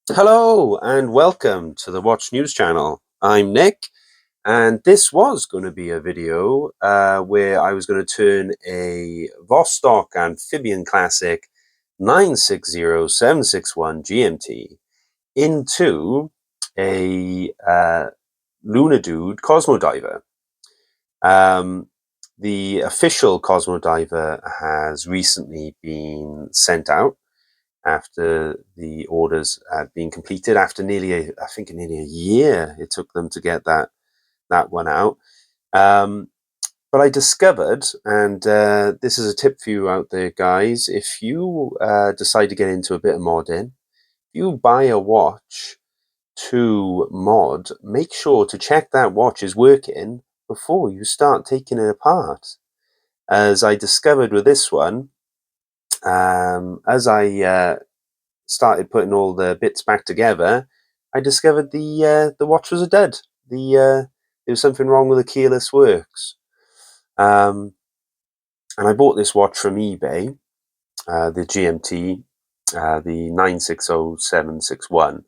Hello and welcome to the Watch News channel. I'm Nick, and this was going to be a video where I was going to turn a Vostok amphibian classic 960761 GMT into a Luna Dude Cosmodiver. The official Cosmodiver has recently been sent out after the orders had been completed, after nearly nearly a year it took them to get that one out. But I discovered, and this is a tip for you out there, guys, if you decide to get into a bit of modding, if you buy a watch to mod, make sure to check that watch is working before you start taking it apart. As I discovered with this one, as I started putting all the bits back together, I discovered the watch was a dud. There was something wrong with the keyless works, and I bought this watch from eBay, the GMT, the 960761.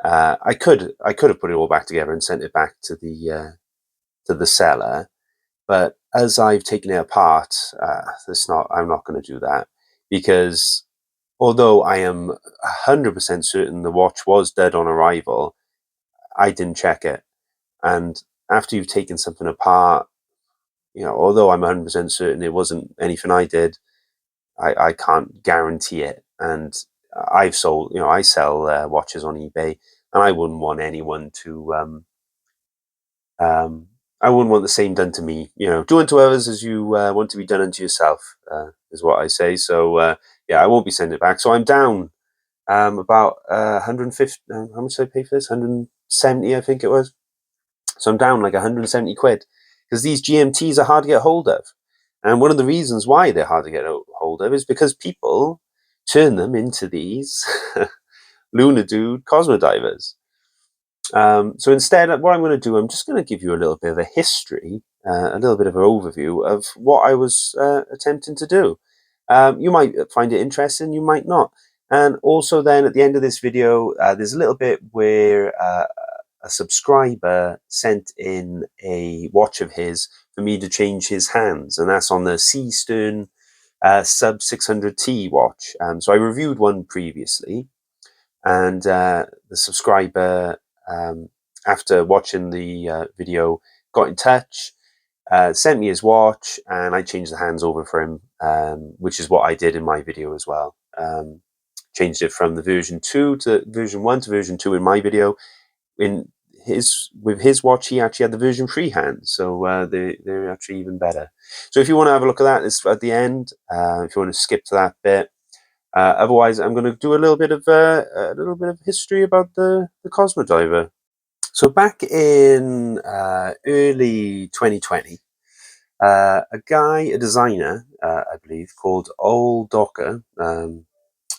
I could have put it all back together and sent it back to the seller, but as I've taken it apart, I'm not going to do that, because although I am 100% certain the watch was dead on arrival, I didn't check it. And after you've taken something apart, although I'm 100% certain it wasn't anything I did, I can't guarantee it. And I sell watches on eBay, and I wouldn't want anyone to, I wouldn't want the same done to me. Do unto others as you want to be done unto yourself, is what I say. So, yeah, I won't be sending it back. So I'm down about 150. How much did I pay for this? 170, I think it was. So I'm down like 170 quid, because these GMTs are hard to get hold of. And one of the reasons why they're hard to get hold of is because people turn them into these Luna Dude Cosmodivers. So instead, what I'm going to do, I'm just going to give you a little bit of a history, a little bit of an overview of what I was attempting to do. You might find it interesting, you might not. And also then at the end of this video, there's a little bit where a subscriber sent in a watch of his for me to change his hands, and that's on the Seastern Sub 600T watch. So I reviewed one previously, and the subscriber, after watching the video, got in touch, sent me his watch, and I changed the hands over for him, which is what I did in my video as well. Changed it from the version 2 to version 1 to version 2 in my video. With his watch, he actually had the version 3 hands, so they're actually even better. So if you want to have a look at that, it's at the end. If you want to skip to that bit, otherwise, I'm going to do a little bit of history about the Cosmodiver. So back in early 2020, a designer, I believe, called Old Docker. I'm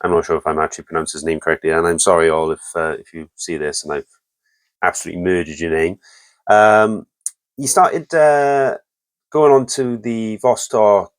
not sure if I'm actually pronounced his name correctly, and I'm sorry, all, if you see this and I've absolutely murdered your name. He started going on to the Vostok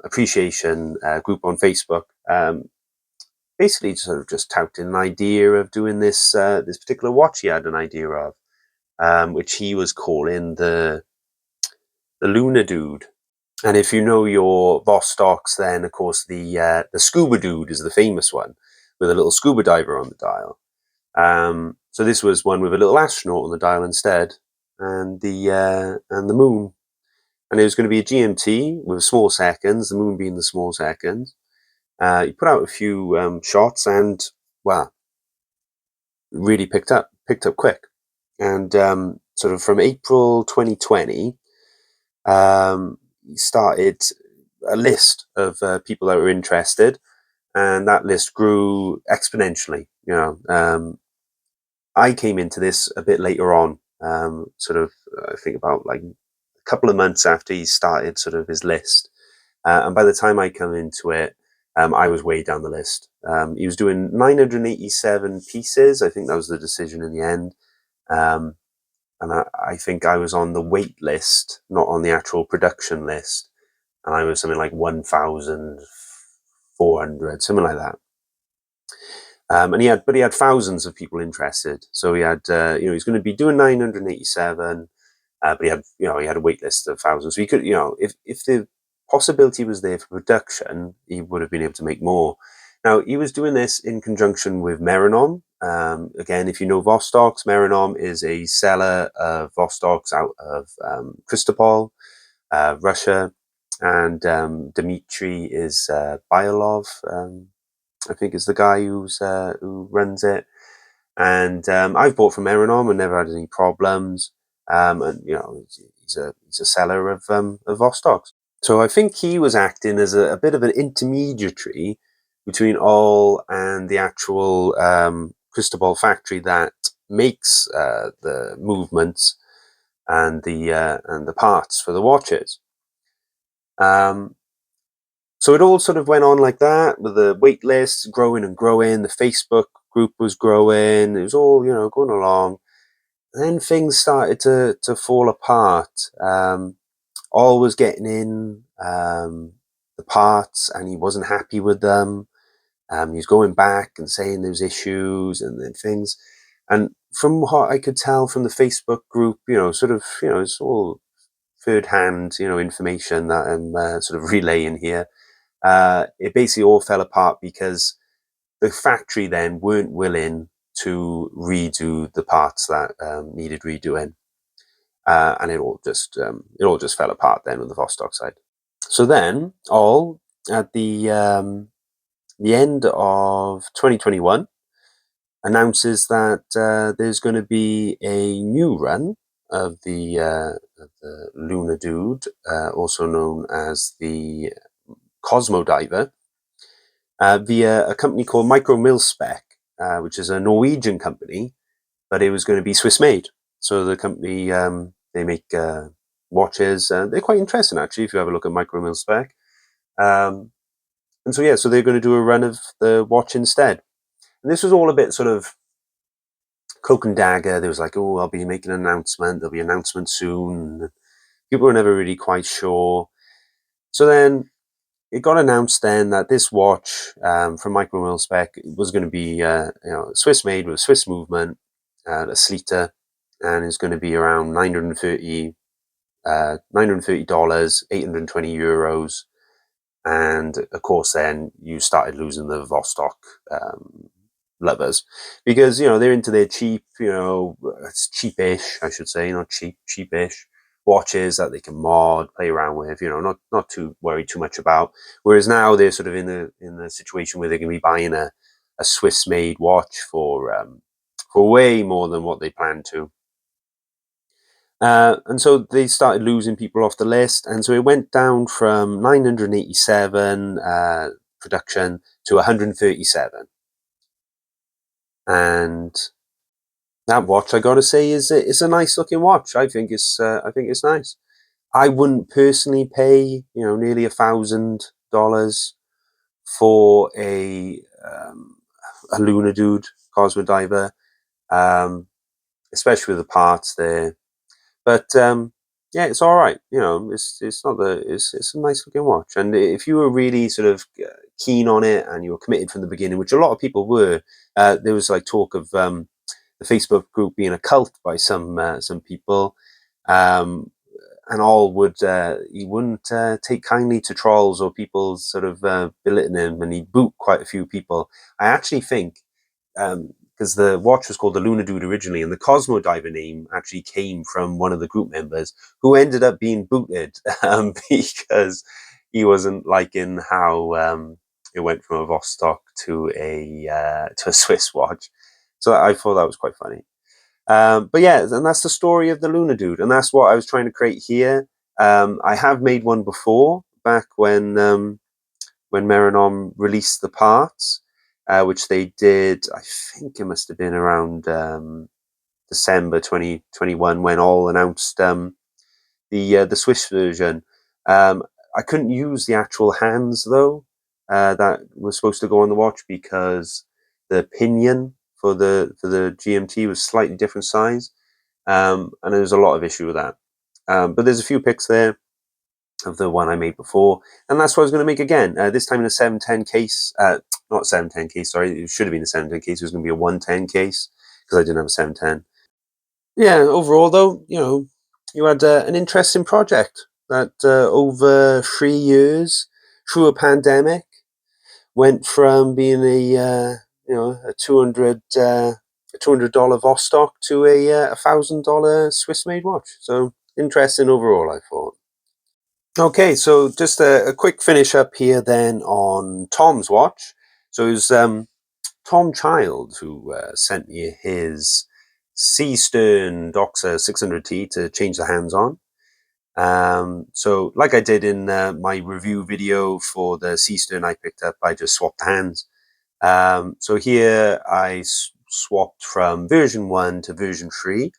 appreciation group on Facebook, basically sort of just touting an idea of doing this particular watch he had an idea of, which he was calling the Luna Dude. And if you know your Vostoks, then of course the Scuba Dude is the famous one, with a little scuba diver on the dial. So this was one with a little astronaut on the dial instead, and the moon. And it was going to be a GMT with small seconds, the moon being the small seconds. He put out a few shots, and wow, really picked up quick. And sort of from April 2020, he started a list of people that were interested, and that list grew exponentially. I came into this a bit later on, I think about like a couple of months after he started sort of his list. And by the time I come into it, I was way down the list. He was doing 987 pieces. I think that was the decision in the end. And I think I was on the wait list, not on the actual production list. And I was something like 1,400, something like that. And he had thousands of people interested. So he had, he's going to be doing 987, but he had a wait list of thousands. So he could, if the possibility was there for production, he would have been able to make more. Now, he was doing this in conjunction with Meranom. Again, if you know Vostoks, Meranom is a seller of Vostoks out of Kristopol, Russia, and Dmitry is Byalov, I think is the guy who runs it. And I've bought from Meranom and never had any problems. And he's a seller of Vostoks. So I think he was acting as a bit of an intermediary between All and the actual Cristobal factory that makes the movements and the parts for the watches. So it all sort of went on like that, with the wait lists growing and growing. The Facebook group was growing. It was all going along. And then things started to fall apart. All was getting in the parts, and he wasn't happy with them. He was going back and saying there's issues and then things. And from what I could tell from the Facebook group, it's all third-hand, information that I'm sort of relaying here. It basically all fell apart because the factory then weren't willing to redo the parts that needed redoing, and it all just fell apart then on the Vostok side. So then, all at the end of 2021, announces that there's going to be a new run of the Luna Dude, also known as the Cosmodiver, via a company called Micro Milspec, which is a Norwegian company, but it was going to be Swiss made. So the company, they make watches. They're quite interesting, actually, if you have a look at Micro Milspec. And so they're going to do a run of the watch instead. And this was all a bit sort of cloak and dagger. There was like, oh, I'll be making an announcement. There'll be an announcement soon. People were never really quite sure. So then it got announced then that this watch from Micro Milspec was going to be Swiss made with Swiss movement, a Sleater, and is going to be around $930, €820. And of course, then you started losing the Vostok lovers, because they're into their cheap, it's cheapish, I should say, not cheap, cheapish watches that they can mod, play around with, not too worried too much about. Whereas now they're sort of in the situation where they're going to be buying a Swiss made watch for way more than what they planned to. And so they started losing people off the list, and so it went down from 987 production to 137. And that watch, I gotta say, is a nice looking watch. I think it's nice. I wouldn't personally pay nearly $1,000 for a Luna Dude Cosmodiver, especially with the parts there. But it's all right. It's not it's a nice looking watch. And if you were really sort of keen on it and you were committed from the beginning, which a lot of people were, there was like talk of the Facebook group being a cult by some people, and all would he wouldn't take kindly to trolls or people sort of belittling him, and he'd boot quite a few people. I actually think, because the watch was called the Luna Dude originally, and the Cosmodiver name actually came from one of the group members who ended up being booted because he wasn't liking how it went from a Vostok to a Swiss watch. So I thought that was quite funny. But yeah, and that's the story of the Luna Dude, and that's what I was trying to create here. I have made one before, back when Meranom released the parts, which they did. I think it must have been around December 2021 when All announced the Swiss version. I couldn't use the actual hands though that was supposed to go on the watch, because the pinion for the GMT was slightly different size, and there's a lot of issue with that. But there's a few pics there of the one I made before, and that's what I was going to make again. This time in a 710 case, not not a 710 case, sorry, it should have been a 710 case, it was going to be a 110 case, because I didn't have a 710. Yeah, overall though, you know, you had an interesting project that over 3 years, through a pandemic, went from being a $200 Vostok to a $1,000 Swiss made watch. So interesting overall, I thought. Okay, so just a quick finish up here then on Tom's watch. So it was Tom Child who sent me his Sea Stern Doxa 600T to change the hands on. So like I did in my review video for the Sea Stern I picked up, I just swapped the hands. So here I swapped from version 1 to version 3,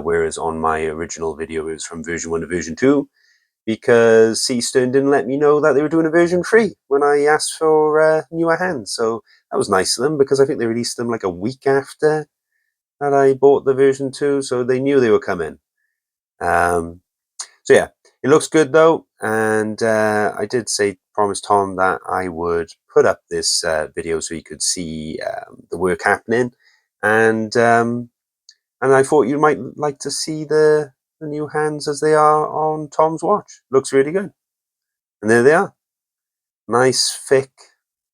whereas on my original video it was from version 1 to version 2, because Sea Stern didn't let me know that they were doing a version 3 when I asked for newer hands. So that was nice of them, because I think they released them like a week after that I bought the version 2, so they knew they were coming. So yeah, it looks good though, and I did promise Tom that I would put up this video so he could see the work happening, and I thought you might like to see the new hands as they are on Tom's watch. Looks really good, and there they are, nice thick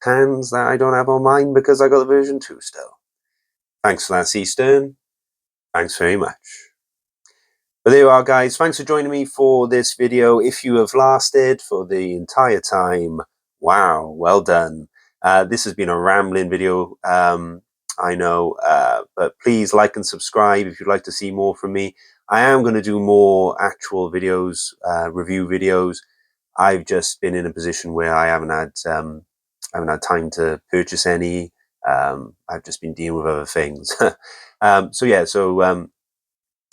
hands that I don't have on mine because I got the version 2 still. Thanks for that, Sea Stern. Thanks very much. But there you are, guys. Thanks for joining me for this video. If you have lasted for the entire time, wow, well done. This has been a rambling video, I know, but please like and subscribe if you'd like to see more from me. I am going to do more actual videos, review videos. I've just been in a position where I haven't had time to purchase any. I've just been dealing with other things.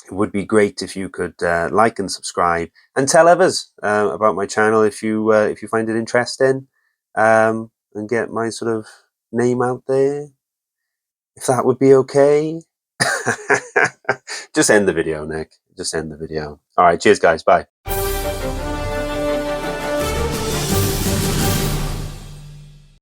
It would be great if you could like and subscribe and tell others about my channel if you find it interesting, and get my sort of name out there, if that would be okay. Just end the video, Nick. Just end the video. All right, cheers, guys. Bye.